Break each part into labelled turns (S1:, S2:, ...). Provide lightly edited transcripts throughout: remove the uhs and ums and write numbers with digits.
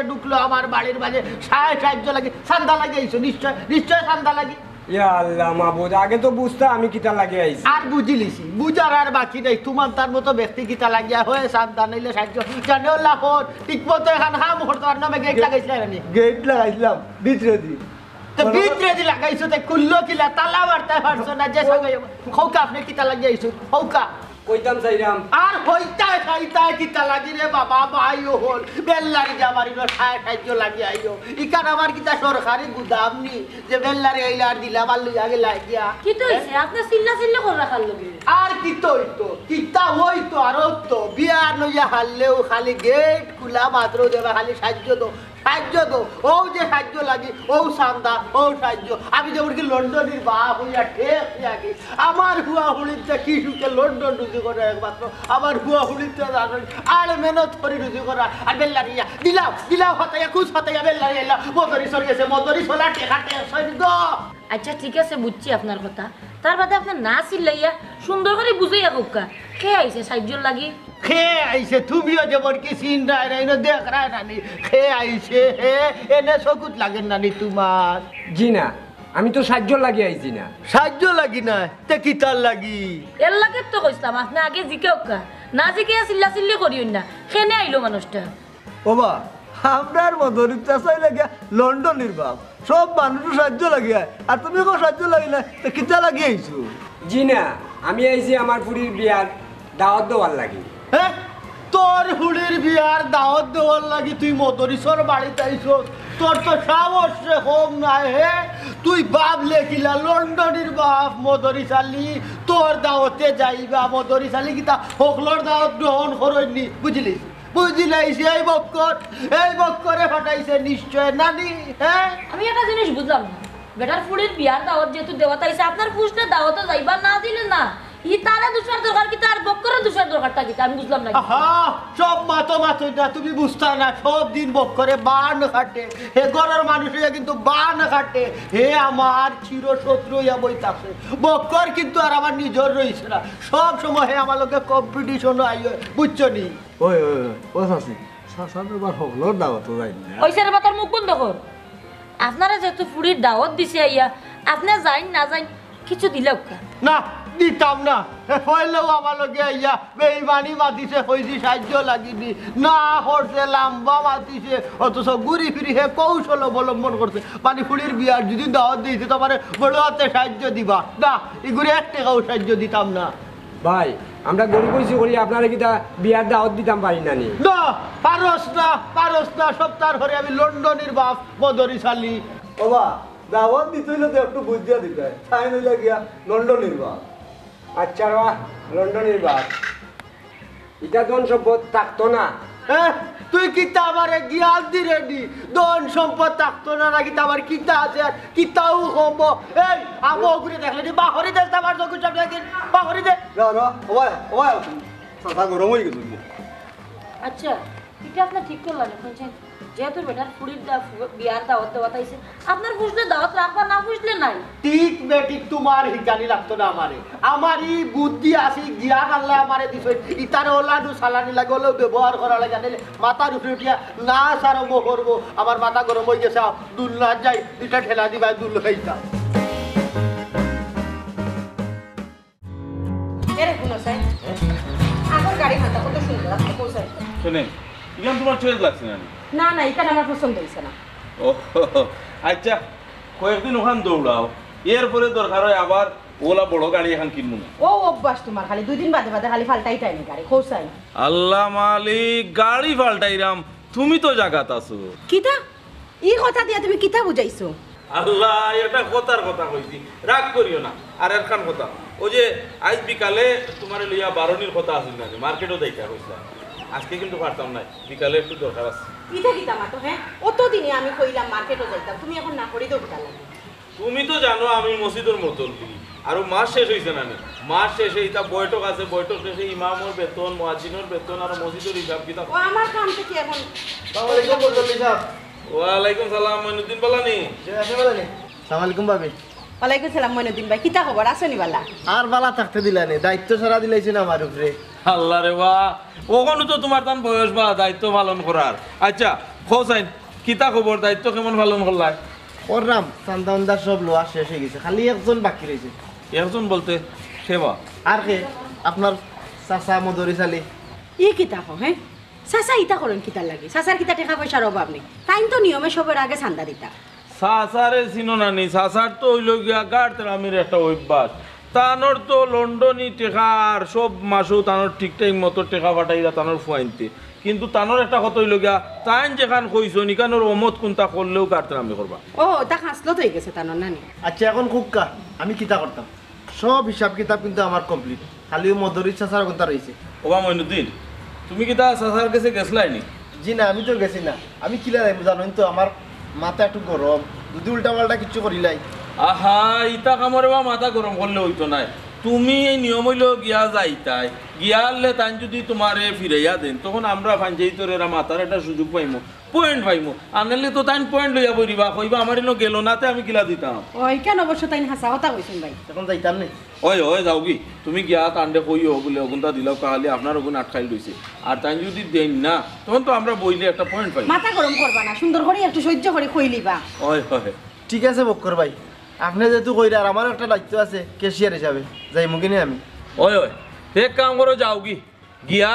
S1: ঢুকলো আমার বাড়ির মাঝে সাহায্য লাগে চান্দা লাগে নিশ্চয় নিশ্চয় চান্দা লাগে আগে তো বুঝতা আমি কিতা লাগে আইছি আর বুঝিলিছি বুঝার আর বাকি নাই তোমার তার মতো ব্যক্তি কিতা লাগিয়া হয়ে চান্দা নাইলে সাহায্য জানো লাখর ঠিক মতো এখন হাম করতে আর নামে গেট লাগাইছিলাম গেট লাগাইছিলাম ভিতরে দি তো ভিতরে দি লাগাইছো তে খুললো কিলা তালা মারতে পারছো না যে সঙ্গে খৌকা আপনি কিতা লাগিয়েছো খৌকা কইতাম চাইরাম আর হইতায় খাইতায় কিতা লাগি রে বাবা ভাইও হল বেল্লারি জামারির সাহায্য লাগি আইও ইকার আমার কিতা সরকারি গুদাম নি যে বেল্লারি আইলা আর দিলাম আর লই আগে লাগিয়া কি তো হইছে আপনি চিল্লা চিল্লা করে রাখার লগে আর কি তো হইতো কিতা হইতো আর তো বিয়া লইয়া হাললেও খালি গেট খোলা মাত্র দেবা খালি সাহায্য তো ও যে সাহায্য লাগি ও চান্দা ও সাহায্য আমি যে উঠি লন্ডনের বাপ হইয়া ঠেক লাগি আমার হুয়া হুড়িতে কি সুখে লন্ডন রুজু করে একমাত্র আমার হুয়া হুড়িতে আর মেহনত করে রুজু করা আর বেল্লারিয়া দিলাম হতাইয়া খুশ হতাইয়া বেল্লারি এলা মদরি সরি গেছে মদরি সোলা টেকা সরি গো আচ্ছা ঠিক আছে বুঝছি আপনার কথা তার বাদে আপনার না চিল্লাইয়া সুন্দর করে বুঝাইয়া কোকা খেয়ে আইছে সাহায্য লাগি খেয়ে আইছে তুমিও যেমন কি চিন রায় দেখ রায় নানি খেয়ে আইছে এনে চকুত লাগে নানি তোমার
S2: জি না আমি তো সাহায্য লাগি আইছি না
S1: সাহায্য লাগি না তে কি তার লাগি
S3: এর লাগে তো কইছলাম আপনি আগে জিকে ওকা না জিকে চিল্লা চিল্লি করিও না খেনে আইলো মানুষটা
S1: ওবা আমরার মদরিতা চাই লাগে লন্ডনের বাপ সব মানুষ সাহায্য লাগি আর তুমি কেউ সাহায্য লাগি না তে কিতা লাগি আইছো
S2: জি না আমি আইছি আমার পুরীর বিয়ার দাওয়াত দেওয়ার লাগি
S1: হ্যাঁ তোর হুড়ির বিয়ার দাওয়াত দেওয়ার লাগি তুই মদরিসর বাড়িতে আইছো তোর তো সাহস কম নাই হে তুই বাপ লেখিলা লন্ডনের বাপ মদরিস আলী তোর দাওয়াতে যাইবা মদরিস আলী কিতা হকলর দাওয়াত গ্রহণ করইনি বুঝিলাইছি এই বক্করে ফাটাইছে নিশ্চয় নানি হ্যাঁ
S3: আমি একটা জিনিস বুঝলাম না বেটার ফুড়ির বিয়ার দাওয়াত যেহেতু দেওয়া তাইছে আপনার পুষলে দাওয়াতে যাইবা না দিলে না ই তারা দুসার দরকার কি তার বক্করের দুসার দরকারটা কি আমি বুঝলাম না
S1: হ্যাঁ সব মাতই না তুমি বুঝতা না সব দিন বক্করে বান কাটে হে ঘরের মানুষ কিন্তু বান কাটে হে আমার চির শত্রু ইয়া বইতাছে বক্কর কিন্তু আর আমার নিজের রইছে না সব সময় হে আমার লোকে কম্পিটিশন আইও বুঝছো নি ওই সাসি সাসাদের বার হকলর দাওয়াত যাই না
S3: ওই সারে বাতার মুখ বন্ধ কর আপনারা যেহেতু ফুড়ির দাওয়াত দিছে আইয়া আপনি যাইন না যাইন কিছু দিলেও
S1: না দিতাম না হইলেও আমার লগে আইয়া বেইমানি মাতিছে কইছি সাহায্য লাগিনি না করছে লাম্বা মাতিছে অথচ ঘুরি ফিরি হে কৌশল অবলম্বন করছে মানে ফুড়ির বিয়ার যদি দাওয়াত দিয়েছে তোমার বড় হাতে সাহায্য দিবা না এগুলি 1 টাকাও সাহায্য দিতাম না
S2: ভাই আমরা গরিব হইছি করি আপনারা কি বিয়ার দাওয়াত দিতাম পারি না নি
S1: না পারস না সপ্তাহ ধরে আমি লন্ডনের বাপ মদরিস আলী বাবা দাওয়াত দিতে হইলে তো একটু বুঝিয়া দিতে তাই নইলে গিয়া লন্ডনের বাপ
S2: আচ্ছা রা লন্ডনের বাপ এটা ধন সম্পদ থাকতো না
S1: তুই কিতা আমারে গিয়াল দি রেডি ধন সম্পদ থাকতো না নাকি আমার কিতা আছে আর কিতাও হব এই আমো ঘুরে দেখলে দি বাহরি দেশ আমার চোখ সব দেখি বাহরি দে
S4: সাদা গরম হয়ে গেছে
S3: আচ্ছা এটা আপনার ঠিক করলেন শুনছেন যেহেতু বেটার ফুড়ির বিয়ার দাওয়াত দেওয়া তাইছে আপনার বুঝলে দাওয়াত রাখবা না বুঝলে নাই
S1: ঠিক বেটি তোমার হিকানি লাগতো না আমারে আমারই বুদ্ধি আছে জ্ঞান আল্লাহ আমারে দিছে ইতারে ওলাডু সালানি লাগে হলেও ব্যবহার করা লাগে নাহলে মাথার উপরে উঠিয়া না আরম্ভ করবো আমার মাথা গরম হয়ে গেছে দুল না যাই দুইটা ঠেলা দিবা দুল খাইতা
S5: এরে কোনো সাই আমার গাড়ি হাঁটা কত সুন্দর আপনি পৌঁছাই
S6: শুনেন ইলাম তোমার চয়েস লাগছে না
S5: না না এটা আমার পছন্দ হইছে না
S6: ও আচ্ছা কয়েকদিন ওখান দৌড়াও এরপরে দরকার হয় আবার ওলা বড় গাড়ি এখন কিনবো না
S5: ও অভ্যাস তোমার খালি 2 দিন বাদে বাদে খালি ফালটাই টাইনি গাড়ি খোসাই
S6: আল্লাহ মালিক গাড়ি পাল্টাইরাম তুমি তো জাগাত আছো
S5: কিতা ই কথা দিয়া তুমি কিতা বুঝাইছো
S6: আল্লাহ এটা কথার কথা কইছি রাগ করিও না আর একখান কথা ও যে আজ বিকালে তোমার লইয়া বারণির কথা আসিল না মার্কেটও দেখা কইছিলাম আজকে কিন্তু পারতাম না বিকালে একটু দরকার আছে
S5: কিতা কিতা মাতো হ্যাঁ অত দিনে আমি কইলাম মার্কেটও যাইতাম তুমি এখন না করি তো কিতা লাগে
S6: তুমি তো জানো আমি মসজিদের মতন করি আর মাস শেষ হইছে না মাস শেষে এটা বৈঠক আছে বৈঠক শেষে ইমামর বেতন মুয়াজ্জিনের বেতন আর মসজিদের হিসাব কিতাব
S5: ও আমার কাম থেকে এখন
S1: আসসালামু আলাইকুম বললি সাহেব
S6: ওয়ালাইকুম সালাম মইনুদ্দিন বালানি
S1: যে আছে বলেন আসসালামু আলাইকুম ভাবি
S5: ওয়ালাইকুম সালাম মইনুদ্দিন ভাই কিতা খবর আসনি বালা
S1: আর বালা থাকতে দিলানি দায়িত্ব ছাড়া দিলাইছেন আমার উপরে
S6: আল্লাহ রে বাহ ওখানে তো তোমার তান বয়স বা দায়িত্ব পালন করার আচ্ছা খোঁজাইন কিতা খবর দায়িত্ব কেমন পালন করলাই
S1: করলাম চান্দা সব লোয়া শেষ হয়ে গেছে খালি একজন বাকি রয়েছে
S6: একজন বলতে সেবা
S1: আর কে আপনার চাচা মদরি চালি
S5: ই কিতা কো হ্যাঁ সাসা ইতা করেন কিতা লাগে সাসার কিতা টাকা পয়সার অভাব নেই তাই তো নিয়মে সবার আগে চান্দা দিতা
S6: সাসারে চিনো না নি সাসার তো হইল গিয়া গাড়তেরামির একটা অভ্যাস তানোর তো লন্ডনী টেকা আর সব মাসও তানোর ঠিকঠাক মতো টেকা ফাটাইরা তানোর ফুয়াইনতে কিন্তু তানোর একটা কথা হইল গিয়া তাইন যেখান কইছো নিকানোর অমত কোনটা করলেও গাড়তেরামি করবা
S5: ও তা হাসলো তো হয়ে গেছে তার নানি
S1: আচ্ছা এখন কুক্কা আমি কিতা করতাম সব হিসাব কিতাব কিন্তু আমার কমপ্লিট খালি মদরি চাচার কথা রয়েছে
S6: ওবা মইনুদ্দিন তুমি কি তা সাসার কাছে গেছলাই নি
S1: জি না আমি তো গেছি না আমি কিলা যাইব জানেন তো আমার মাথা একটু গরম যদি উল্টা পাল্টা কিছু করিলাই
S6: আহা ইতা কামরে বা মাথা গরম করলে হইতো নাই তুমি এই নিয়ম হইল গিয়া যাইতাই গিয়ালে তাই যদি তোমারে ফিরাইয়া দেন তখন আমরা পঞ্চায়েতের এরা মাথার একটা সুযোগ পাইমো পয়েন্ট পাইমো আনলে তো তাই পয়েন্ট লইয়া বইবা কইবা আমার এনে গেল নাতে আমি কিলা দিতাম
S5: ওই কেন অবশ্য তাই হাসা কথা কইছেন ভাই
S1: এখন যাইতাম নে
S6: ওই যাও কি তুমি গিয়া কাণ্ডে কইও বলে অগুনটা দিলাও কাহালি আপনার অগুন আটকাইল রয়েছে আর তাই যদি দেন না তখন তো আমরা বইলে একটা পয়েন্ট পাই
S5: মাথা গরম করবা না সুন্দর করে একটু সহ্য করে কইলিবা
S6: ওই
S1: ঠিক আছে বক্কর ভাই আপনি যেহেতু কইরা আর আমার একটা দায়িত্ব আছে ক্যাশিয়ার হিসাবে যাই মুখিনি আমি
S6: ওই এক কাম করো যাও কি গিয়া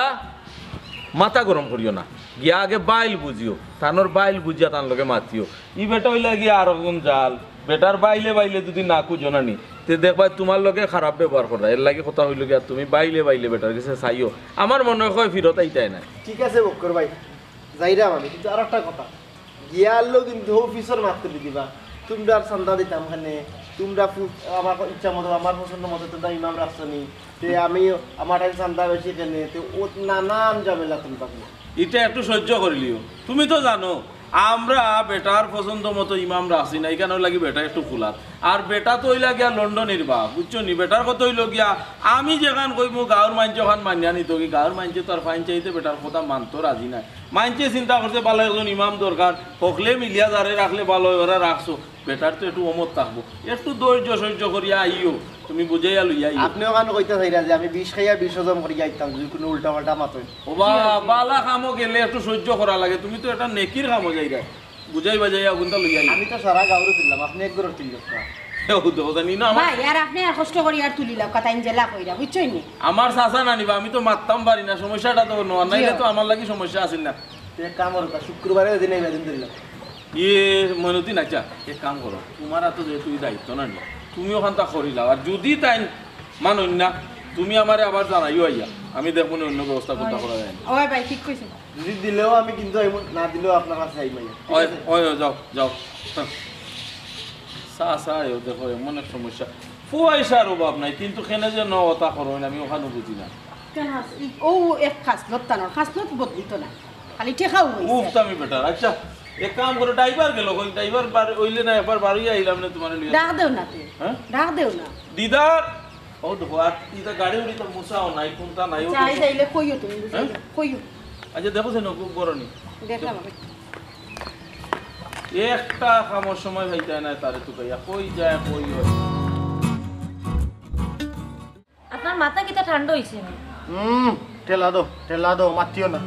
S6: মাথা গরম করিও না গিয়া আগে বাইল বুঝিও তানোর বাইল বুঝিয়া তার লগে মাতিও ই বেটা হইলা গিয়া আর কোন জাল বেটার বাইলে বাইলে যদি না কুজো না নি তে দেখবা তোমার লগে খারাপ ব্যবহার করা এর লাগে কথা হইল গিয়া তুমি বাইলে বাইলে বেটার কাছে চাইও আমার মনে হয় ফিরত আইতাই না
S1: ঠিক আছে বক্কর ভাই যাইরাম আমি কিন্তু আর একটা কথা গিয়ারলো কিন্তু অফিসের মারতে দিবা তোমরা আর চান্দা দিতাম খানে তোমরা আমার ইচ্ছা মতো আমার পছন্দ মতো তোমরা ইমাম রাখছনি তে আমি আমার চান্দা বেশি কেনে তে ও নানান ঝামেলা তোমরা
S6: এটা একটু সহ্য করিলিও তুমি তো জানো আমরা বেটার পছন্দ মতো ইমাম রাখছি না এখানে লাগি বেটা একটু ফুলাত আর বেটা তো হইলা গিয়া লন্ডনের বা বুঝছো নি বেটার কথা হইল গিয়া আমি যেখান কইমু গাঁর মাঞ্চ ওখান মানিয়া নিত কি গাঁর মাঞ্চে তো আর ফাইন চাইতে বেটার কথা মানতো রাজি নাই মাঞ্চে চিন্তা করছে ভালো একজন ইমাম দরকার হকলে মিলিয়া যারে রাখলে ভালো ওরা রাখছো বেটার তো একটু অমত থাকবো একটু ধৈর্য সহ্য করিয়া আইও তুমি বুঝাইয়া লইয়া
S1: আপনি ওখানে কইতে চাইরা যে আমি 20 খাইয়া 20 হজম করি যাইতাম যদি কোনো উল্টা পাল্টা মাতই
S6: ওবা বালা কামও গেলে একটু সহ্য করা লাগে তুমি তো এটা নেকির কামও যাইরা বুঝাই বাজাইয়া গুনটা লইয়া
S1: আমি তো সারা গাউরে দিলাম আপনি একবার তুললেন
S5: ভাই আর আপনি আর কষ্ট করি আর তুলিলাম কথা ইনজেলা কইরা বুঝছই নি
S6: আমার চাচা না নিবা আমি তো মারতাম পারি না সমস্যাটা তো নোয়া নাইলে তো আমার লাগি সমস্যা আছিল না
S1: এক কাম করো শুক্রবারে দিন এই বেদিন দিলাম
S6: ইয়ে মনুদ্দিন আচ্ছা এক কাম করো তোমার তো যেহেতু দায়িত্ব না নি তুমি ওখান তা করি যাও আর যদি তাই মানুন না তুমি আমারে আবার জানাইও আইয়া আমি দেখবো অন্য ব্যবস্থা করতে করা যায় না
S5: ওই ভাই ঠিক কইছেন
S1: যদি দিলেও আমি কিন্তু না দিলেও আপনার কাছে আইমাই
S6: ওই যাও চাচা দেখো এমন এক সমস্যা পয়সার অভাব নাই কিন্তু কেন যে নতা করো আমি ওখানে বুঝি না
S5: কেন ও এক খাসলত তানোর খাসলত বদলিত না খালি ঠেকাও
S6: উফ
S5: হইছে
S6: আমি বেটার আচ্ছা এক কাম করে ড্রাইভার গেল কই ড্রাইভার ওইলে না একবার বাড়ি আইলাম না তোমার লিয়ে
S5: ডাক দেও না তুই
S6: হ্যাঁ
S5: ডাক দেও না
S6: দিদার ও দেখো আর দিদা গাড়ি উড়ি তো মুসাও নাই কোনটা নাই ও
S5: চাই যাইলে কইও তুমি
S6: হ্যাঁ?
S5: কইও
S6: আচ্ছা দেখো সে খুব বড় নি
S5: দেখলাম আমি
S6: একটা কামর সময় ভাইতে না তারে তো ভাইয়া কই যায় কই হয়
S3: আপনার মাথা কিটা ঠান্ডা হইছে না
S1: ঠেলা দো মাতিও না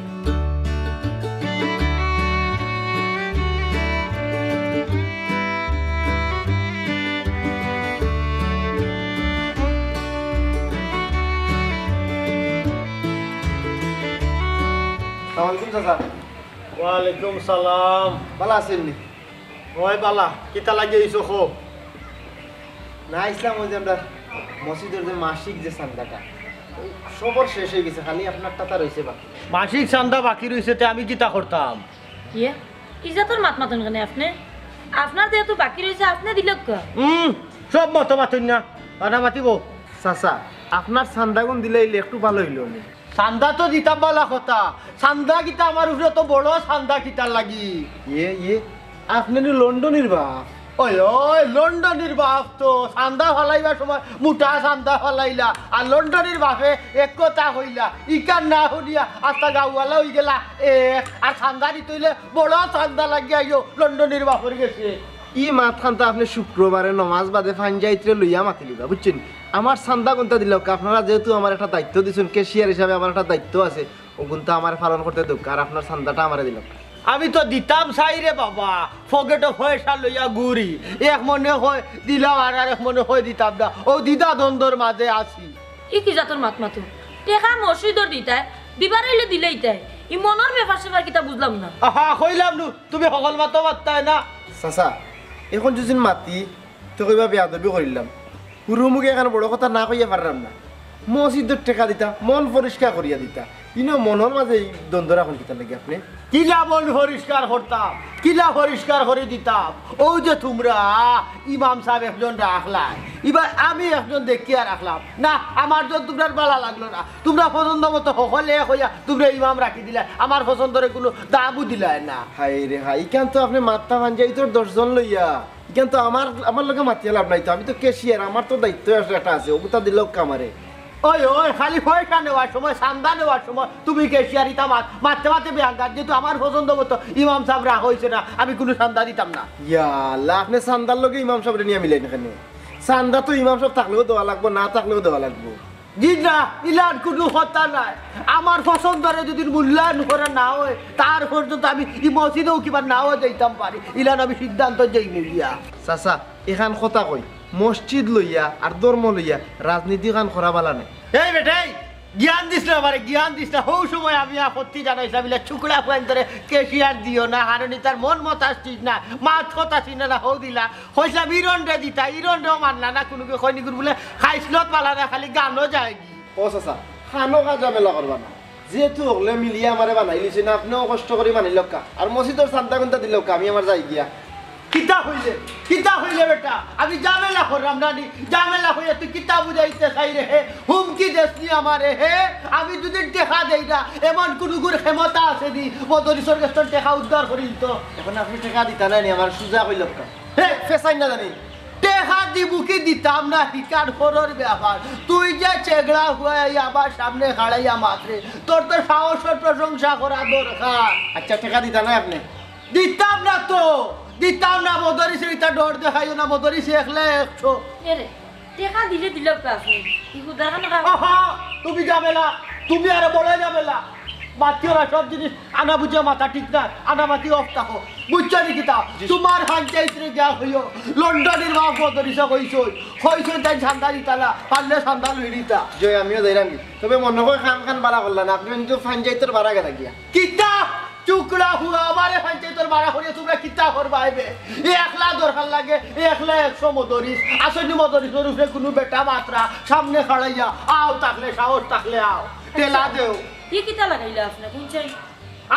S1: ওয়ালাইকুম সালাম
S4: ভালো আছেন নি
S1: ওই বালা কিতা লাগি আইছো খো
S4: না ইসলাম ওই যে আমরা মসজিদের যে মাসিক যে চান্দাটা ওই সবর শেষ হয়ে গেছে খালি আপনার টাকা রয়েছে বাকি
S1: মাসিক চান্দা বাকি রইছে তে আমি কিতা করতাম
S3: ইয়ে ইজাতর মাত মাতন কেন আপনি আপনার যেহেতু বাকি রয়েছে আপনি দিল
S1: সব মতো মাতুন না আনা মাতিব
S4: চাচা আপনার চান্দাগুন দিলে একটু ভালো হইল নি
S1: চান্দা তো দিতাম বালা কথা চান্দা কিতা আমার উপরে তো বড় চান্দা কিতার লাগি
S4: ইয়ে আপনি লন্ডনের বাপ
S1: ওই ওই লন্ডনের বাপ তো চান্দা ফলাইবার সময় মুঠা চান্দা ফলাইলা আর লন্ডনের বাপে এক কথা হইলা ইকার না হইয়া আস্তা গাওয়ালা হই গেলা আর চান্দা দিতে হইলে বড় চান্দা লাগিয়া আইও লন্ডনের বাপের গেছে
S4: ই মাত খানটা আপনি শুক্রবারে নমাজ বাদে ফাঞ্জাইত্রে লইয়া মাতি লিবা বুঝছেন আমার চান্দা গুনটা দিল আপনারা যেহেতু আমার একটা দায়িত্ব দিচ্ছেন ক্যাশিয়ার হিসাবে আমার একটা দায়িত্ব আছে ও গুনটা আমার পালন করতে দুঃখ আর আপনার চান্দাটা আমারে দিল
S1: আমি তো দিতাম চাই রে বাবা ফকেটে পয়সা লইয়া ঘুরি এক মনে হয় দিলাম আর এক মনে হয় দিতাম না ও দিদা দ্বন্দ্বর মাঝে আছি
S3: ই কি জাতর মাত মাতো টেকা মসজিদর দিতায় দিবার হইলে দিলেই তাই ই মনের ব্যাপার সেবার কিতা বুঝলাম না
S1: আহা কইলাম নু তুমি সকল মাতো মাত্তাই না
S4: চাচা এখন যদি মাতি তো কইবা বেয়াদবি করিলাম পুরো মুখে এখানে বড় কথা না কইয়া পারলাম না মসজিদের টেকা দিতা মন পরিষ্কার করিয়া দিতা কিন্তু মনের মাঝে এই দ্বন্দ্ব রাখুন কিতা লাগে আপনি
S1: কিলা মন পরিষ্কার করতাম কিলা পরিষ্কার করে দিতাম ও যে তোমরা ইমাম সাহেব একজন রাখলাই এবার আমি একজন দেখিয়া রাখলাম না আমার তো তোমরা ভালো লাগলো না তোমরা পছন্দ মতো সকলে হইয়া তোমরা ইমাম রাখি দিলে আমার পছন্দের কোনো দামও দিলাই না
S4: হাই রে হাই ইখান তো আপনি মাত্রা ভাঞ্জাই তোর 10 জন লইয়া ইখান তো আমার লগে মাতিয়া লাভ নাই তো আমি তো ক্যাশিয়ার আমার তো দায়িত্ব একটা আছে ওটা দিল কামারে
S1: ওই ওই খালি পয়সা নেওয়ার সময় চান্দা নেওয়ার সময় তুমি কেশিয়ারিতা মারতে মারতে বেহাঙ্গার যেহেতু আমার পছন্দ মতো ইমাম সাহেব রাখা হয়েছে না আমি কোনো চান্দা দিতাম না
S4: ইয়া আল্লাহ আপনি চান্দার লগে ইমাম সাহেবরে নিয়ে মিলেন এখানে চান্দা তো ইমাম সাহেব থাকলেও দেওয়া লাগবো না থাকলেও দেওয়া লাগবো
S1: জি না ইলার কোনো কথা নাই আমার পছন্দরে যদি মূল্যায়ন করে না হয় তার পর্যন্ত আমি এই মসজিদেও কিবা নাও যাইতাম পারি ইলান আমি সিদ্ধান্ত যাই গিয়া
S4: চাচা এখান কথা কই মসজিদ লইয়া আর ধর্ম লইয়া রাজনীতি খান করা বালা নেই
S1: এই বেটাই জ্ঞান দিস না আমার জ্ঞান দিস না হৌ সময় আমি আপত্তি জানাইছিলাম বিলে ছুকড়া পয়েন্টরে কেশিয়ার দিও না হারণি তার মন মতাস ঠিক না মাছ কথা চিনে না হৌ দিলা হইছিলাম ইরন্ডে দিতা ইরন্ডেও মানলা না কোনো খৈনিকুর বলে খাইছিলত পালা না খালি গানও যায় কি
S4: ও চাচা খানো কাজা মেলা করবা না যেহেতু হলে মিলিয়ে আমারে বানাই লিছি না আপনিও কষ্ট করে বানাই লক্কা আর মসজিদের চান্দা গুনটা দিল আমি আমার যাই গিয়া
S1: কিতা হইলে বেটা আমি জামেলা করলাম না জামেলা হইলে তুই কিতা বুঝাইতে চাই রে হে হুমকি দেশনি আমারে হে আমি যদি টেকা দেই না এমন কোনো গুর ক্ষমতা আছে নি মদরিসর গেস্টন টেকা উদ্ধার করি তো
S4: এখন আপনি টাকা দিতা নাই আমার সুজা কই লক্কা
S1: হে
S4: ফেসাই না জানি
S1: টেকা দিবু কি দিতাম না হিকার ফরর ব্যাপার তুই যে চেগড়া হয়ে আবার সামনে খাড়াইয়া মাত্রে তোর তো সাহসের প্রশংসা করা দরকার
S4: আচ্ছা টাকা দিতা নাই আপনি
S1: দিতাম না তো দিতাম না মদরিসে এটা ডর দেখাইও না মদরিসে একলে 100
S3: এরে টেকা দিলে দিল আপনি ইগু দেখা না
S1: আহা তুমি যাবেলা তুমি আর বলে যাবেলা মাতিওরা সব জিনিস আনা বুঝে মাথা ঠিক না আনা মাতি অফ থাকো বুঝছো নি কিতা তোমার পঞ্চায়েতে যা হইও লন্ডনের বাপ মদরিসা কইছই তাই সান্দা দিতালা পারলে সান্দা লই দিতা
S4: জয় আমিও যাইরাম তবে মনে হয় খান বাড়া করলেন আপনি কিন্তু পঞ্চায়েতের বাড়া গেলা গিয়া
S1: কিতা চুকড়া হুয়া আমারে পঞ্চায়েতের বাড়া করিয়ে তোমরা কিতা করবা আইবে একলা দরকার লাগে একলা 100 মদরিস আসলে মদরিসের উপরে কোনো বেটা মাত্রা সামনে খাড়াইয়া আও থাকলে সাহস থাকলে আও তেলা দেও
S3: কি কিতা লাগাইলা আপনি কোন চাই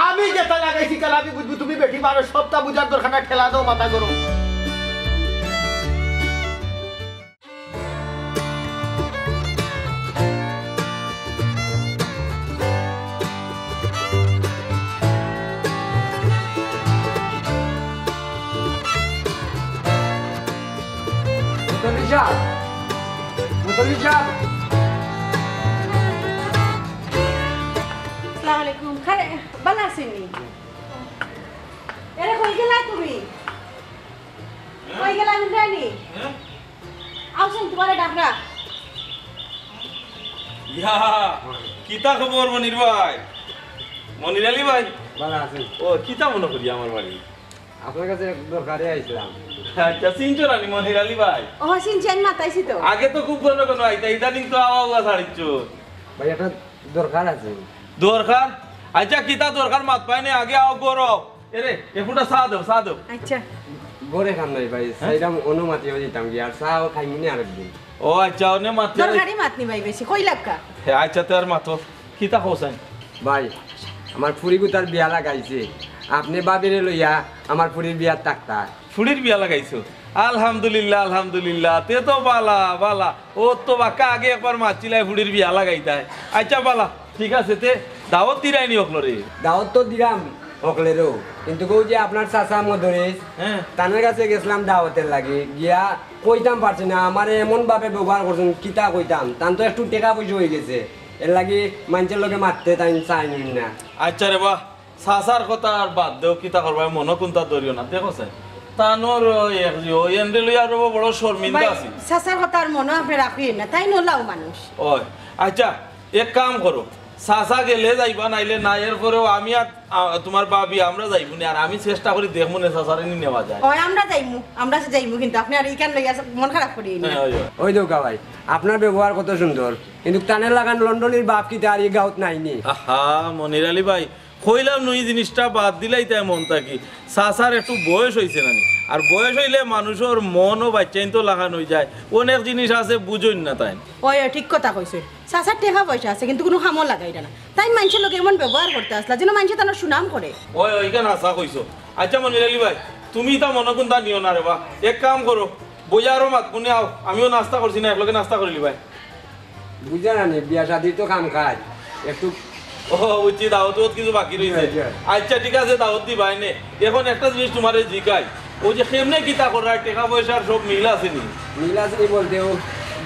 S1: আমি যেটা লাগাইছি কাল আমি বুঝবি তুমি বেটি মানুষ সবটা বুঝার দরকার না ঠেলা দাও মাথা গরম
S2: মতলি সাহেব
S5: আসসালামু আলাইকুম খারে ভালো আছেনি এরে কই গেলা তুমি কই গেলা ইন্দ্রাণী আউছেন তোমারে ডাকরা
S6: ইয়া কিতা খবর মনির ভাই মনির আলী ভাই
S2: ভালো আছেন
S6: ও কিতা মনে করি আমার বাড়ি
S2: আপনার কাছে দরকারে আইছিলাম
S6: আচ্ছা চিনছো রানি মনির আলী ভাই
S5: ও চিনছেন মাতাইছি তো
S6: আগে তো খুব কোনো কোনো আইতা ইদানিং তো আওয়া ছাড়িচ্ছ
S2: ভাই একটা দরকার আছে
S6: দরকার আচ্ছা কিতা দরকার মাত পাই না আগে আও করো এরে এফুটা চা দাও চা দাও
S5: আচ্ছা
S2: গড়ে খান নাই ভাই সেইটা অনুমতি হয়ে যেতাম কি আর চাও খাইমুনি আরেকদিন
S6: ও আচ্ছা অনে মাতে
S5: দরকারি মাতনি ভাই বেশি কই লাভকা
S6: আচ্ছা তোর মাতো কিতা হোসেন
S2: ভাই আমার ফুরি গুতার বিয়া লাগাইছে আপনি বাবিরে লইয়া আমার ফুরির বিয়ার তাকতা
S6: ফুড়ির বিয়া লাগাইছো আলহামদুলিল্লাহ আলহামদুলিল্লাহ তে তো বালা বালা ও তো বাক্কা আগে একবার মাছিলাই ফুড়ির বিয়া লাগাইতাই আচ্ছা বালা ঠিক আছে তে দাওয়াত দিরাইনি ওকলো রে
S2: দাওয়াত তো দিলাম অকলেরও কিন্তু কৌ যে আপনার চাচা মদরেশ
S6: হ্যাঁ
S2: তানের কাছে গেছিলাম দাওয়াতের লাগে গিয়া কইতাম পারছি না আমার এমন ভাবে ব্যবহার করছেন কিতা কইতাম তান তো একটু টাকা পয়সা হয়ে গেছে এর লাগে মানুষের লোকে মারতে তাই চাই না
S6: আচ্ছা রে বাহ সাসার কথা আর বাদ দেও কিতা করবা মনে কোনটা ধরিও না দেখো স্যার তানোর এন্ডে লইয়া আর বড় শর্মিন্দা
S5: ভাই
S6: আছি
S5: সাসার কথা আর মনে আপনি রাখিয়েন না তাই নলাও মানুষ
S6: ওই আচ্ছা এক কাম করো সাসা গেলে যাইবা নাইলে না এরপরেও আমি আর তোমার বাবি আমরা যাইব না আর আমি চেষ্টা করি দেখবো না সাসারে নি নেওয়া যায়
S5: ওই আমরা যাইমু কিন্তু আপনি আর ইকান লইয়া মন খারাপ করিয়েন না
S6: হ্যাঁ, ওই, ওই।
S2: ওই দৌকা ভাই আপনার ব্যবহার কত সুন্দর কিন্তু টানের লাগান লন্ডনের বাপ কি তার এই গাঁত নাইনি
S6: আহা মনির আলী ভাই কইলাম নই জিনিসটা বাদ দিলাই তাই মন থাকি সাসার একটু বয়স হয়েছে নানি আর বয়স হইলে মানুষের মনও বাচ্চাইন তো লাগানো হয়ে যায় অনেক জিনিস আছে বুঝইন না তাই
S5: ওই ঠিক কথা কইছে সাসার টাকা পয়সা আছে কিন্তু কোনো খামো লাগাই না তাই মানুষের লোক এমন ব্যবহার করতে আসলা যেন মানুষে তার সুনাম করে
S6: ওই ওইখানে আশা কইছো আচ্ছা মনির আলী ভাই তুমি তা মনে কোনটা নিও না রে বা এক কাম করো বজারও মাত গুনে আও আমিও নাস্তা করছি না একলগে নাস্তা করিলি ভাই
S2: বুঝা নানি বিয়া শাদির তো কাম কাজ একটু
S6: ও বুঝছি দাওয়াত কিছু বাকি রয়েছে আচ্ছা ঠিক আছে দাওয়াত দি ভাই নে এখন একটা জিনিস তোমারে জিগাই ওই যে কেমনে কিতা করার টাকা পয়সার সব মিল আছে নি
S2: মিল আছে বলতেও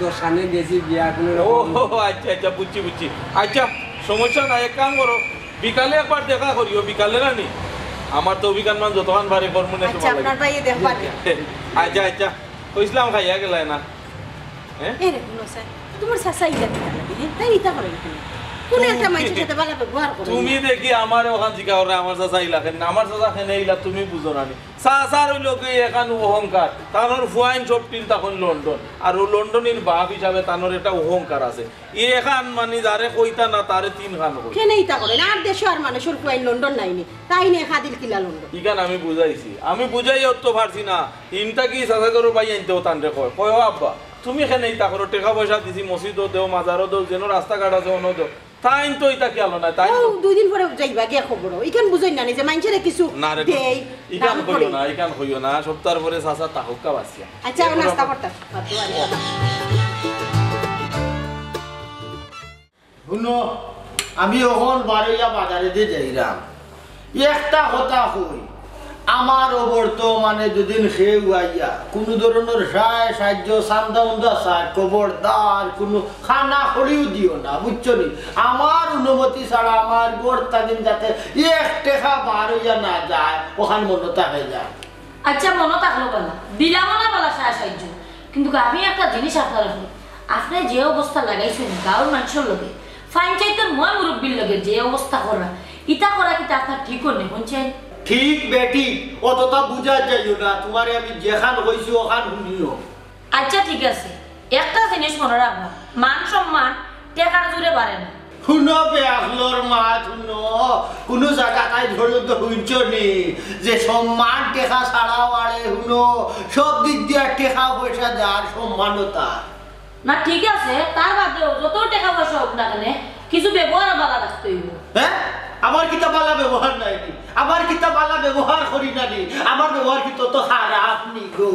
S2: দোকানে গেছি বিয়া কোনো
S6: ও
S2: রকম
S6: আচ্ছা আচ্ছা বুঝছি বুঝছি আচ্ছা সমস্যা নাই এক কাম করো বিকালে একবার দেখা করিও বিকালে না নি আমার তো অভিজ্ঞান মান যতক্ষণ ভারে কর্ম নেই
S5: আচ্ছা আপনার ভাই দেখবার
S6: আচ্ছা আচ্ছা কইসলাম খাইয়া গেলাই না হ্যাঁ
S5: এ রে কোনো স্যার তোমার সাসা ইটা দিতা লাগে হ্যাঁ তাই ইটা করে কোন একটা মানুষের সাথে ভালো ব্যবহার করে
S6: তুমি দেখি আমার ওখান জিকা করে আমার চাচা ইলাকেন আমার চাচা খেনে ইলা তুমি বুঝো না চাচার ওই লোকে এখান অহংকার তানোর ফুয়াইন সব টিন তখন লন্ডন আর ও লন্ডনের বাপ হিসাবে তানোর একটা অহংকার আছে এখান মানে যারে কইতা না তারে তিন খান কই
S5: কেন ইটা করে আর দেশে আর মানুষের কুয়াই লন্ডন নাইনি তাই নে খাদিল কিলা লন্ডন
S6: ইখান আমি বুঝাইছি আমি বুঝাই তো পারছি না ইনটা কি চাচা করো ভাই আনতেও তানরে কয় কয় ও আব্বা তুমি এখানে ইটা করো টাকা পয়সা দিছি মসজিদও দেও মাজারও দেও যেন রাস্তাঘাট আছে অন্য দেও তাই তো ইটা কি আলো না তাই
S5: ও দুই দিন পরে যাইবা গিয়া খবর ইখান বুঝাই না যে মানুষের কিছু
S6: না রে
S5: দেই
S6: ইকান
S5: দাম
S6: কইও
S5: করে।
S6: না ইকান কইও না সপ্তাহ পরে চাচা তাহকা বাসিয়া
S5: আচ্ছা আমি নাস্তা করতাম
S1: শুনো আমি এখন বারইয়া বাজারে দিয়ে যাইলাম একটা কথা কই আমার বর্তমানে দুদিন খেয়ে আইয়া কোনো ধরনের সাহায্য চান্দা উন্দা চায় খবরদার কোনো খানা করিও দিও না বুঝছো নি আমার অনুমতি ছাড়া আমার গোড় দিন যাতে এক টেকা বার হইয়া না যায় ওখান মনতা হয়ে যায়
S3: আচ্ছা মনে থাকলো বলা দিলাম না বলা সাহায্য কিন্তু আমি একটা জিনিস আপনার আপনি যে অবস্থা লাগাইছেন গাঁর মানুষের লোকে পঞ্চায়েতের মই মুরব্বীর লোকে যে অবস্থা করা ইটা করা কিন্তু আপনার ঠিক নেই শুনছেন
S1: ঠিক বেটি অতটা বুঝা যাইও না তোমারে আমি যেখান কইছি ওখান শুনিও
S3: আচ্ছা ঠিক আছে একটা জিনিস মনে রাখবা মান সম্মান টেকার জুড়ে বাড়ে না
S1: শুনো বেআখলোর মা শুনো কোনো জায়গা তাই ধরো তো শুনছ নি যে সম্মান টেকা ছাড়াও আরে শুনো সব দিক দিয়ে টেকা পয়সা যার সম্মানতা
S3: না ঠিক আছে তার বাদেও যত টাকা পয়সা হোক না কেন কিছু ব্যবহার বালা রাখতে হইব
S1: হ্যাঁ আমার কিতা বালা ব্যবহার নাই নি আমার কিতা বালা ব্যবহার করি না নি আমার ব্যবহার কি তত খারাপ নি গো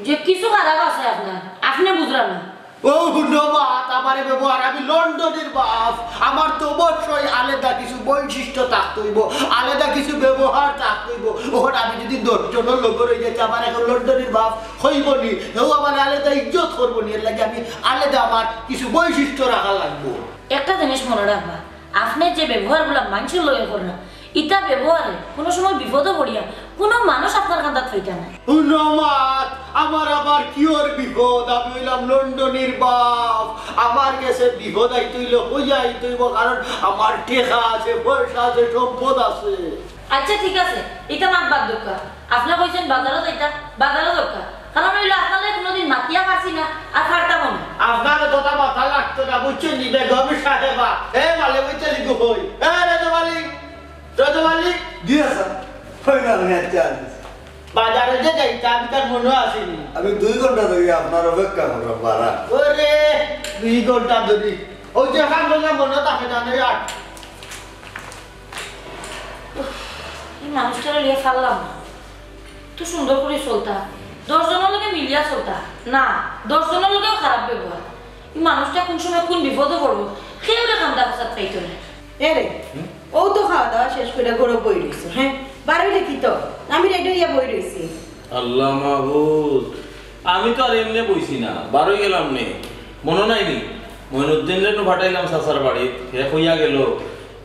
S3: যে কিছু খারাপ আছে আপনার আপনি বুঝলাম না
S1: ও ধন্যবাদ আমার ব্যবহার আমি লন্ডনের বাপ আমার তো অবশ্যই আলাদা কিছু বৈশিষ্ট্য থাকতে হইব আলাদা কিছু ব্যবহার থাকতে হইব ওখানে আমি যদি 10 জনের লোক রয়ে যাচ্ছি আমার এখন লন্ডনের বাপ হইব নি এও আমার আলাদা ইজ্জত করবো নি এর লাগে আমি আলাদা আমার কিছু বৈশিষ্ট্য রাখা লাগবো
S3: একটা জিনিস মনে রাখবা আপনি যে ব্যবহারগুলো মানুষের লগে করেন ইটা ব্যবহারে কোনো সময় বিপদে পড়িয়া কোনো মানুষ আপনার কান্দাত হইতে না
S1: ধন্যবাদ আমার আবার কিওর বিপদ আমি হইলাম লন্ডনের বাপ আমার কাছে বিপদ আইতইল হইয়া আইতইব কারণ আমার টেকা আছে পয়সা আছে সম্পদ আছে
S3: আচ্ছা ঠিক আছে এটা মাত বাদ দরকার আপনি কইছেন বাজারও যাইতা বাজারও দরকার কারণ হইলো আপনাদের কোনোদিন মাতিয়া পারছি না আর ফারতাম না
S1: আপনার কথা মাথা লাগতো না বুঝছেন নি বেগম সাহেবা মালে বইতে লিখো হই রাজা মালিক
S4: জি স্যার হয় না আমি আচ্ছা
S1: বাজারে যে যাইতা আমি তার মনে আসেনি
S4: আমি 2 ঘন্টা ধরে আপনার অপেক্ষা করব পারা
S1: ওরে 2 ঘন্টা ধরে ওই যে খান বলে মনে থাকে না আর
S3: এই মানুষটারে লিয়ে ফেললাম না তো সুন্দর করে চলতা 10 জনের লগে মিলিয়া চলতা না 10 জনের লগেও খারাপ ব্যবহার এই মানুষটা কোন সময় কোন বিপদে পড়বো কেউ রে কান্দা ফাসাদ পাইতো না
S5: এরে ও তো খাওয়া দাওয়া শেষ করে গরম বই রয়েছে হ্যাঁ বারোইলে কি তো আমি রেডি হইয়া বই রয়েছি
S6: আল্লাহ মাহবুব আমি তো আর এমনি বইছি না বারোই গেলাম নে মনে নাই নি মইনুদ্দিন রে ফাটাইলাম সাসার বাড়ি হে কইয়া গেল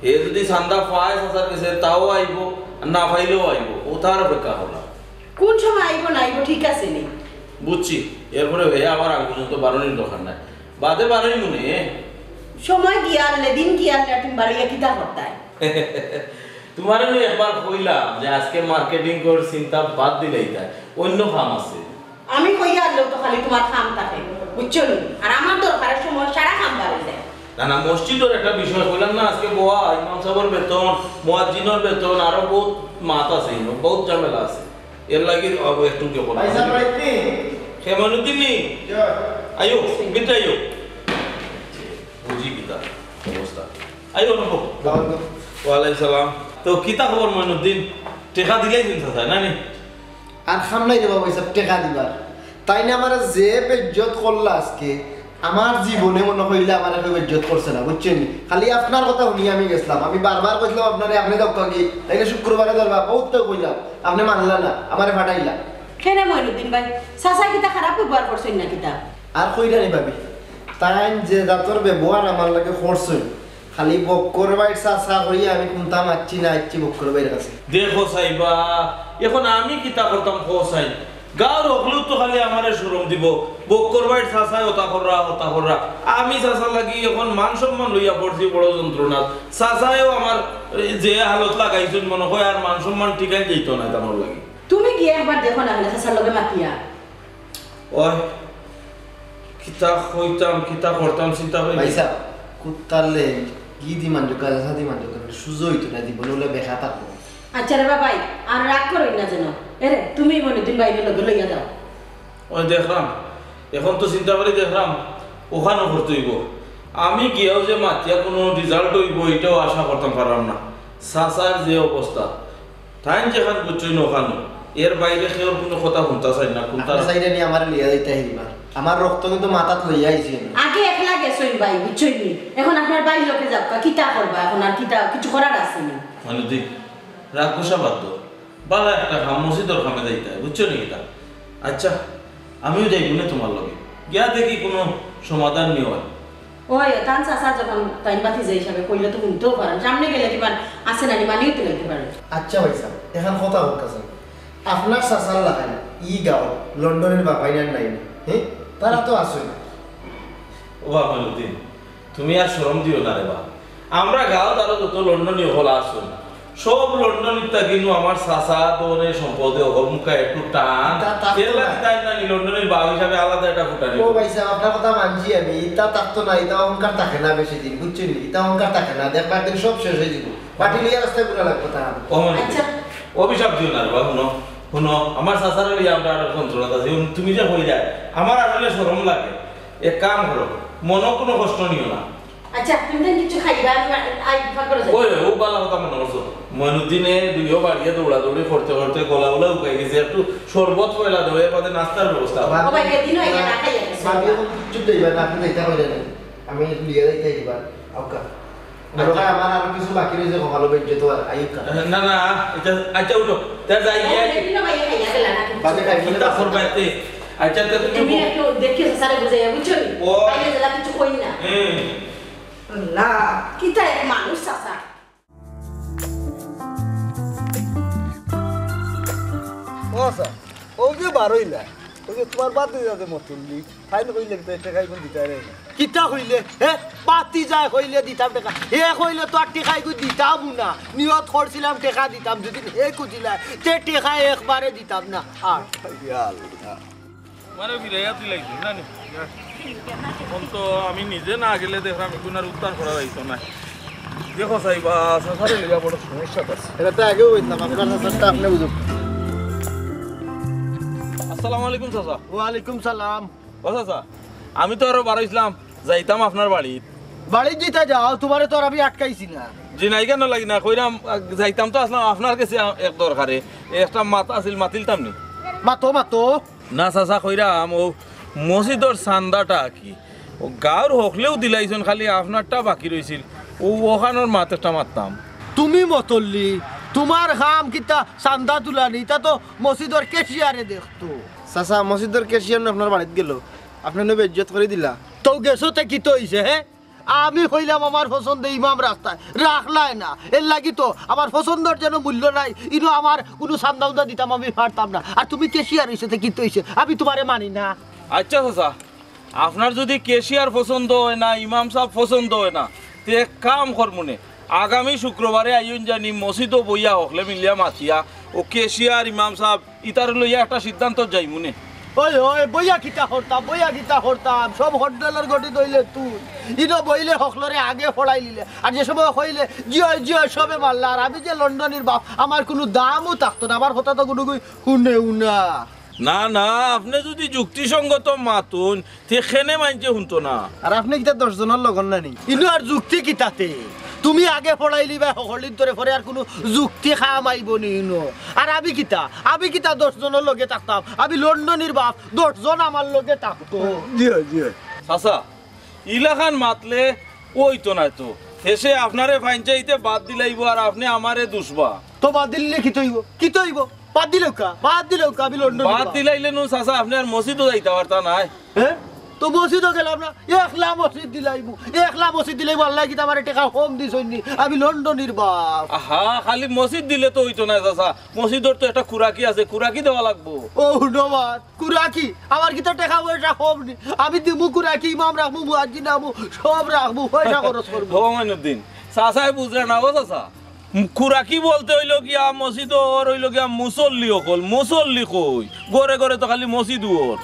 S6: এ যদি চান্দা পায় সাসার কাছে তাও আইব আর না পাইলেও আইব ও তার অপেক্ষা হলাম
S5: কোন সময় আইব না আইব ঠিক আছে নি
S6: বুঝছি এরপরে হে আবার আগ পর্যন্ত বারোনির দোকান নাই বাদে বারোই মনে
S5: সময় গিয়া আনলে দিন গিয়া আনলে তুমি বাড়িয়া কিতা করতাই
S6: তোমার আমি একবার কইলাম যে আজকে মার্কেটিং কর চিন্তা বাদ দিলেই তাই অন্য কাম আছে
S5: আমি কইয়া আনলেও তো খালি তোমার খাম থাকে বুঝছো নি আর আমার দরকারের সময় সারা খাম বাড়ি যায়
S6: না না মসজিদের একটা বিষয় বললাম না আজকে বোয়া ইমাম সাহেবের বেতন মুয়াজ্জিনের বেতন আরো বহুত মাত আছে বহুত ঝামেলা আছে এর লাগি একটু কে বলা
S4: পয়সা পাইনি
S6: হেমনুদ্দিন নি আয়ো বিদ্যা আয়ো বুঝি কিতা অবস্থা আয়ো নবো ওয়ালাইকুম সালাম তো কিতা খবর মইনুদ্দিন টেকা দিলেই দিন চাচা না নি
S4: আর সামলাই দেবা পয়সা টাকা দিবার তাই না আমার যে বেজ্জত করলা আজকে আমার জীবনে মনে হইলে আমার কেউ বেজ্জত করছে না বুঝছেন খালি আপনার কথা শুনি আমি গেছিলাম আমি বারবার কইলাম আপনারে আপনি দক্ষ কি তাই শুক্রবারে ধরবা বহুত তো কইলাম আপনি মানলা না আমারে ফাটাইলা
S5: কেন মইনুদ্দিন ভাই চাচা কিতা খারাপ ব্যবহার করছেন না কিতা
S4: আর কইরা নি ভাবি তাই যে দাঁতর ব্যবহার আমার লাগে করছেন খালি বক্কর বাইর চাচা করিয়া আমি কোনটা মারছি না আইছি বক্কর বাইরের কাছে
S6: দেখো সাইবা এখন আমি কিতা করতাম খো সাই গাঁর হকলু তো খালি আমারে শরম দিব বক্কর বাইর চাচাই হতা কররা আমি চাচা লাগি এখন মান সম্মান লইয়া পড়ছি বড় যন্ত্রণা চাচাইও আমার যে হালত লাগাইছেন মনে হয় আর মান সম্মান ঠিকাই যেত না তানোর লাগি
S5: তুমি গিয়ে একবার দেখো না চাচার লগে মাতিয়া
S6: ওই কিতা কইতাম কিতা করতাম চিন্তা করি
S4: পয়সা কুত্তারলে কি দি মানজো কাজা সাদি মানজো কারণ সুযোগ হইতো না দিব নলে বেখা থাকবো
S5: আচ্ছা রে বাবাই আর রাগ করই না যেন এরে তুমি মইনুদ্দিন ভাইয়ের লগে লইয়া দাও
S6: ওই দেখলাম এখন তো চিন্তা করি দেখলাম ওখানে ভর্তি হইব আমি গিয়েও যে মাতিয়া কোনো রেজাল্ট হইব এটাও আশা করতাম পারলাম না চাচার যে অবস্থা তাই যেখান বুঝছই না ওখানে এর বাইরে কেউ কোনো কথা শুনতা চাই না কোনটা
S4: আপনার সাইডে নিয়ে আমার লিয়া যাইতে আহিবা আমার রক্ত কিন্তু মাথাত লইয়া আইছি
S5: আগে একলা গেছইন ভাই বুঝছই নি এখন আপনার বাড়ির লোকে যাও কিতা করবা এখন আর কিতা কিছু করার আছে না
S6: মানে দেখ রাগ গোসা বাধ্য বালা একটা খাম মসজিদর খামে যাইতে হয় বুঝছো নাকি তা আচ্ছা আমিও যাইব না তোমার লগে গিয়া দেখি কোনো সমাধান নিয়ে হয়
S5: ওই তান চাচা যখন তাইন বাতি যে হিসাবে কইলে তো শুনতেও পারেন সামনে গেলে কিমান আছে না মানিও তো লাগতে পারেন
S4: আচ্ছা পয়সা এখন কথা বলতেছেন আপনার চাচার লাগাই ই গাঁও লন্ডনের বাপাইনার নাই হ্যাঁ তারা তো আসে
S6: ও বাবুদ্দিন তুমি আর শরম দিও না রে বা আমরা গাঁও তারা যত লন্ডনী হল আসুন সব লন্ডনের তা কিন্তু আমার চাচা দোনের সম্পদে অহমকা একটু টান এর লাগে তাই না লন্ডনের বাউ হিসাবে আলাদা একটা ফুটানি
S4: ও পয়সা আপনার কথা মানছি আমি ইটা থাকতো না ইটা অহংকার থাকে না বেশি দিন বুঝছেন ইটা অহংকার থাকে না দেখবা একদিন সব শেষ হয়ে যাব পাটি লিয়া রাস্তায় ঘুরা লাগবে তা
S5: আচ্ছা
S6: অভিশাপ দিও না রে বা শুনো আমার চাচার লিয়া আমরা আর যন্ত্রণা আছে তুমি যে হয়ে যায় আমার আসলে শরম লাগে এক কাম করো মনও কোনো কষ্ট নিও না
S5: আচ্ছা তুমি কিছু খাইবা আমি আই ফাঁক করে যাই
S6: ওই ও ভালো কথা মনে করছো মইনুদ্দিনে দুইও বাড়িয়ে দৌড়াদৌড়ি করতে করতে গলা উকাই গেছে একটু শরবত পয়লা দেবে বাদে নাস্তার ব্যবস্থা
S5: ও ভাই এদিনও আইয়া না খাইয়া গেছে
S4: ভাবি এখন কিচ্ছু দেইবা না, আপনি যাইতে কইলেন আমি লিয়ে যাইতে দিবা আউকা বড় আমার আর কিছু বাকি রয়েছে ভালো বেজে তো আর আইকা
S6: না না এটা আচ্ছা উঠো তার যাই গিয়ে
S5: এদিনও ভাই খাইয়া গেল না
S4: বাদে খাই
S6: চিন্তা করবাইতে আচ্ছা তো
S5: তুমি একটু দেখে সারে বুঝাইয়া বুঝছো
S6: ও।
S5: তাইলে জেলা কিছু কই না না কিতা এক মানুষ চাচা
S4: ও স্যার ও যে বারইলা ও যে তোমার বাদ দিয়ে যাবে মতুল্লি ফাইন কইলে তো এটা খাই কোন দিতে রে
S1: কিতা হইলে হে পাতি যায় হইলে দিতাম টাকা হে হইলে তো আর টেকাই কই দিতাম না নিয়ত করছিলাম টাকা দিতাম যদি হে কুজিলা তে টাকা একবারে দিতাম না আর
S6: মানে বিরাইয়া তুই লাগছি না নি এখন তো আমি নিজে না গেলে দেখলাম এগুনার উত্তর করা যাইতো না দেখো সাইবা সাসারে লিগা বড় সমস্যা আছে
S4: এটা তো আগেও হইতাম আপনার সাথে আপনি বুঝুন
S6: আসসালামু আলাইকুম চাচা
S1: ওয়ালাইকুম সালাম
S6: ও চাচা আমি তো আরো বাড়াইছিলাম যাইতাম আপনার বাড়ি
S1: বাড়ি দিতে যাও তোমারে তো আর আমি আটকাইছি না
S6: জি নাই কেন লাগি না কইরাম যাইতাম তো আসলাম আপনার কাছে এক দরকারে একটা মাথা আছিল মাতিলতাম নি
S1: মাতো মাতো
S6: না চাচা কইরাম ও মসজিদর চান্দাটা কি ও গাঁর হকলেও দিলাইছেন খালি আপনারটা বাকি রয়েছিল ও ওখানোর মাথাটা মারতাম
S1: তুমি মতল্লি তোমার কাম কিতা চান্দা তুলানি তা তো মসজিদর কেশিয়ারে দেখতো
S4: চাচা মসজিদের ক্যাশিয়ার আপনার বাড়িতে গেল আপনি নেবে ইজ্জত করে দিলা
S1: তো গেছোতে কি তো হইছে হে আমি হইলাম আমার পছন্দ ইমাম রাস্তায় রাখলাই না এর লাগি তো আমার পছন্দর যেন মূল্য নাই ইনো আমার কোনো চান্দা উন্দা দিতাম আমি পারতাম না আর তুমি কেশিয়ার হইছে কি তো হইছে আমি তোমারে মানি না
S6: আচ্ছা চাচা আপনার যদি কেশিয়ার পছন্দ হয় না ইমাম সাহেব পছন্দ হয় না তে এক কাম করমুনে আগামী শুক্রবারে আইন জানি মসজিদও বইয়া হকলে মিলিয়া মাতিয়া ও কেশিয়ার ইমাম সাহেব ইতার লইয়া একটা সিদ্ধান্ত যাইমুনে
S1: ওই ওই বইয়া কিতা হরতাম সব হোটেলের গটি দইলে তুই ইনো বইলে হকলরে আগে ফড়াই নিলে আর যে সময় হইলে জিয় সবে মারলা আর আমি যে লন্ডনের বাপ আমার কোনো দামও থাকতো না আমার কথা তো কোনো শুনেও না
S6: না না আপনি যদি যুক্তিসঙ্গত মাতুন সেখানে মানছে শুনতো না
S4: আর আপনি কিতা 10 জনের লগন নানি
S1: ইনো আর যুক্তি কিতাতে তুমি আগে পড়াইলি বা হলির ধরে পরে আর কোনো যুক্তি খাম আইব নি ইনো আর আমি কিতা 10 জনের লগে থাকতাম আমি লন্ডনের বাপ 10 জন আমার লগে থাকতো
S6: চাচা ইলাখান মাতলে ওই তো নাই তো শেষে আপনারে ফাইন চাইতে বাদ দিলাইব আর আপনি আমারে দুষবা
S1: তো বাদ দিলে কি তৈব বাদ দিলেও কা আমি লন্ডন
S6: বাদ দিলাইলে নো চাচা আপনি আর মসজিদও যাইতে পারতা নাই
S1: হ্যাঁ তো মসজিদও গেলাম না একলা মসজিদ দিলাইব আল্লাহ কি আমার টাকা কম দিছনি আমি লন্ডনের বাপ
S6: হা খালি মসজিদ দিলে তো হইতো না চাচা মসজিদর তো একটা খুরাকি আছে খুরাকি দেওয়া লাগবো
S1: ও ধন্যবাদ কুরাকি আমার কি তো টাকা পয়সা কম নি আমি দিমু কুরাকি ইমাম রাখবো মুয়াজ্জিন রাখবো সব রাখবো পয়সা খরচ করবো
S6: ভগবানুদ্দিন চাচাই বুঝলে না ও চাচা খুরাকি বলতে হইল গিয়া মসজিদ ওর হইল গিয়া মুসল্লি অকল মুসল্লি কই গড়ে গড়ে তো খালি মসজিদ ওর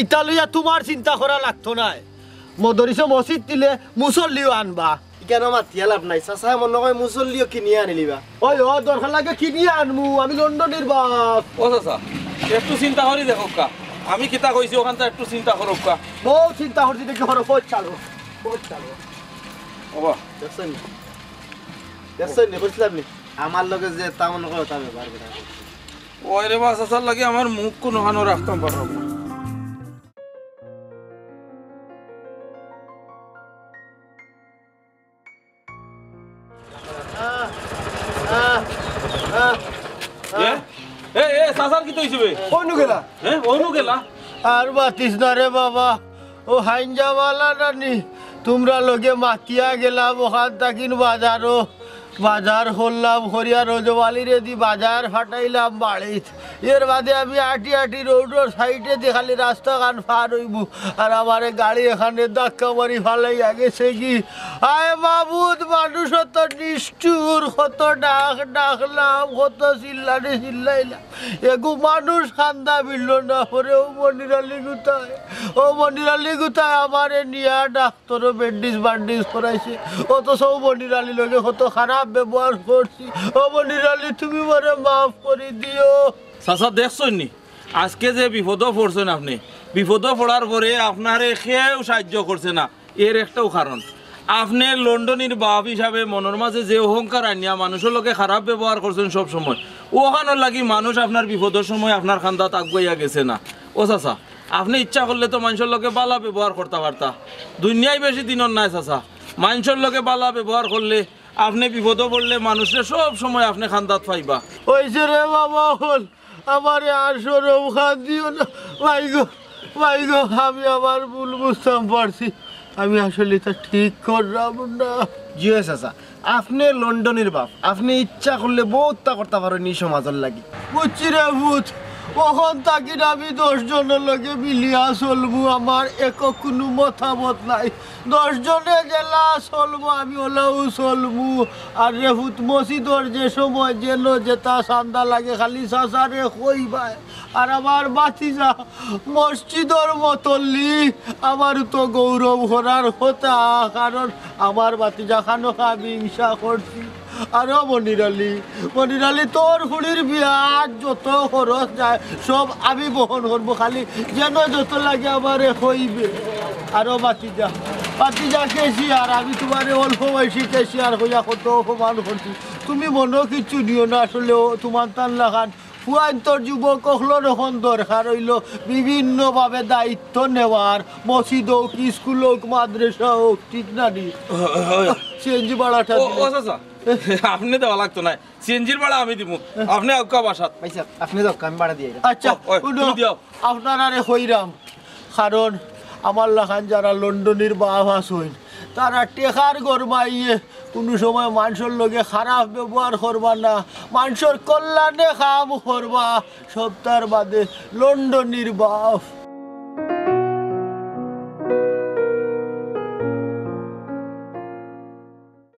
S1: ইতালিয়া তোমার চিন্তা করা লাগতো না মদরিসে মসজিদ দিলে মুসল্লিও আনবা
S4: কেন মাতিয়া লাভ নাই চাচা মনে হয় মুসল্লিও কিনিয়ে আনিলিবা
S1: ওই ও দরকার লাগে কিনিয়ে আনমু আমি লন্ডনের বাপ
S6: ও চাচা একটু চিন্তা করি দেখো কা আমি কিতা কইছি ওখানটা একটু চিন্তা করো কা
S1: বহু চিন্তা করছি দেখি হরো পথ চালো
S6: ওবা
S4: দেখছেন নি কইছিলাম নি আমার লগে যে তা মনে হয় তা ব্যবহার করা
S6: ওই রে বা চাচার লাগে আমার মুখ কোনো হানো রাখতাম পারব না চাচার কি তৈছে
S1: কোন গেলা
S6: হ্যাঁ ওনু গেলা
S1: আর বাতিস না রে বাবা ও হাইঞ্জাওয়ালা রানি তোমরা লগে মাতিয়া গেলাম ওখান তাকিন বাজার হল্লাম হরিয়া রোজওয়ালি রে দি বাজার ফাটাইলাম বাড়িত এর বাদে আমি আটি রোডর সাইডে দেখালি রাস্তা কান পার হইব আর আমার গাড়ি এখানে ধাক্কা মারি ফালাইয়া গেছে কি আয় বাবুদ মানুষ কত নিষ্ঠুর কত ডাকলাম কত চিল্লাইলাম এগু মানুষ খান্দা বিল না পরে ও মনিরালি গুতায় আমারে নিয়া ডাক্তার ব্যান্ডিজ করাইছে অথচ ও মনিরালি লগে কত খারাপ ব্যবহার করছি ও মনিরালি তুমি মরে মাফ করে দিও
S6: চাচা দেখছেন নি আজকে যে বিপদ পড়ছেন আপনি বিপদ পড়ার পরে আপনারে কেউ সাহায্য করছে না এর একটাও কারণ আপনি লন্ডনের বাপ হিসাবে মনের মাঝে যে অহংকার আনিয়া মানুষের লোকে খারাপ ব্যবহার করছেন সব সময়, ওখানোর লাগি মানুষ আপনার বিপদের সময় আপনার খান্দাত আগুয়াইয়া গেছে না। ও চাচা, আপনি ইচ্ছা করলে তো মানুষের লোকে বালা ব্যবহার করতে পারতা। দুনিয়ায় বেশি দিনের নাই চাচা, মানুষের লোকে বালা ব্যবহার করলে আপনি বিপদে পড়লে মানুষের সব সময় আপনি খান্দাত পাইবা।
S1: ওইছে রে বাবা হল আমার আর সরম খান দিও না ভাই গো আমি আমার ভুল বুঝতাম পারছি, আমি আসলে তা ঠিক করলাম না। জি চাচা, আপনি লন্ডনের বাপ, আপনি ইচ্ছা করলে বহুতটা করতে পারেন এই সমাজের লাগি। বুঝছি রে ভূত, কখন থাকি আমি 10 জনের লগে মিলিয়া চলবো, আমার একক কোনো মতামত নাই। 10 জনে জেলা চলবো, আমি ওলাও চলবো। আর রে ভূত মসজিদর যে সময় যেন যেটা চান্দা লাগে খালি চাচারে কইবাই। আর আমার বাতিজা মসজিদর মতলি আমার তো গৌরব করার কথা, কারণ আমার বাতিজা খানো আমি হিংসা করছি। আরো মনির আলী তোর হুড়ির বিয়া যত খরচ যায় সব আমি বহন করবো, খালি যেন যত লাগে আমার হইবে। আরো বাতিজা কেছি আর আমি তোমার অল্প বয়সী কেছি আর হইয়া কত অপমান করছি, তুমি মনে কিছু নিও না। আসলে তোমার তান লাগান পুয়ান্তর যুবক হলোর এখন দরকার হইল বিভিন্নভাবে দায়িত্ব নেওয়ার, মসজিদ হোক, স্কুল হোক, মাদ্রাসা হোক, ঠিক না নি? সিএনজি ভাড়াটা
S6: আপনি দেওয়া লাগতো না, সিএনজির ভাড়া আমি দিব, আপনি আউকা বাসাত।
S1: আপনি যাও, আমি ভাড়া দিয়ে। আচ্ছা আপনার আরে হইরাম, কারণ আমার লাখান যারা লন্ডনের বাপ আসইন তারা টেকার গরমাইয়ে কোনো সময় মানুষের লগে খারাপ ব্যবহার করবা না, মানুষের কল্যাণে কাম করবা, সপ্তাহের বাদে লন্ডনের বাপ।